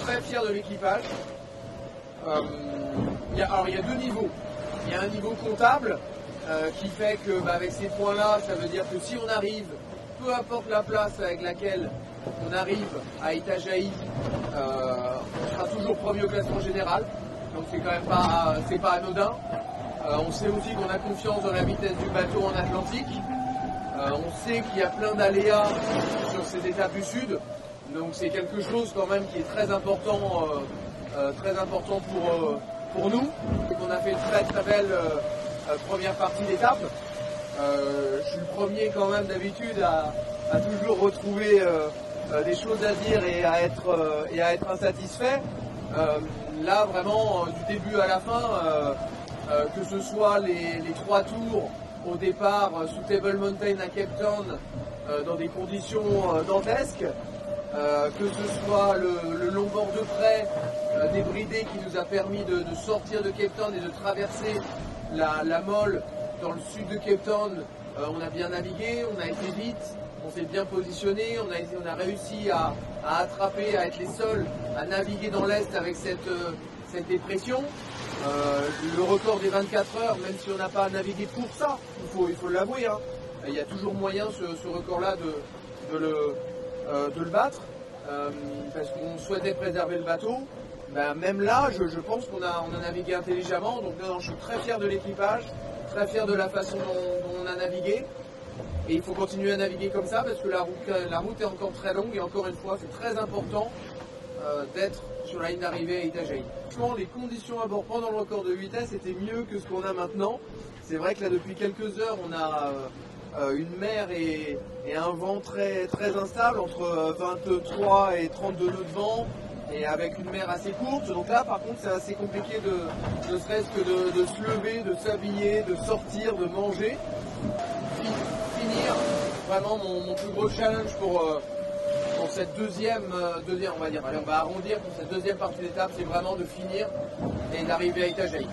très fier de l'équipage. Il y a deux niveaux. Il y a un niveau comptable qui fait que avec ces points-là, ça veut dire que si on arrive, peu importe la place avec laquelle on arrive à Itajaí, on sera toujours premier au classement général. Donc c'est quand même pas anodin. On sait aussi qu'on a confiance dans la vitesse du bateau en Atlantique. On sait qu'il y a plein d'aléas sur ces étapes du sud. Donc c'est quelque chose quand même qui est très important pour nous. Et qu'on a fait une très très belle première partie d'étape. Je suis le premier quand même d'habitude à toujours retrouver des choses à dire et à être insatisfait. Là vraiment du début à la fin, que ce soit les 3 tours au départ sous Table Mountain à Cape Town dans des conditions dantesques, que ce soit le long bord de près débridé qui nous a permis de sortir de Cape Town et de traverser la Mole dans le sud de Cape Town. On a bien navigué, on a été vite, on s'est bien positionné, on a réussi à attraper, à être les seuls à naviguer dans l'Est avec cette dépression. Le record des 24 heures, même si on n'a pas navigué pour ça, il faut l'avouer, hein, il y a toujours moyen ce record-là de le battre, parce qu'on souhaitait préserver le bateau. Ben, même là, je pense qu'on a navigué intelligemment, donc non, je suis très fier de l'équipage, très fier de la façon dont on a navigué. Et il faut continuer à naviguer comme ça parce que la route est encore très longue et encore une fois, c'est très important d'être sur la ligne d'arrivée à Itajaí. Franchement, les conditions à bord pendant le record de vitesse étaient mieux que ce qu'on a maintenant. C'est vrai que là, depuis quelques heures, on a une mer et un vent très, très instable, entre 23 et 32 nœuds de vent, et avec une mer assez courte. Donc là, par contre, c'est assez compliqué ne serait-ce que de se lever, de s'habiller, de sortir, de manger. Finir, vraiment mon plus gros challenge pour cette deuxième, on va dire, allez, on va arrondir pour cette deuxième partie d'étape, c'est vraiment de finir et d'arriver à Itajaí.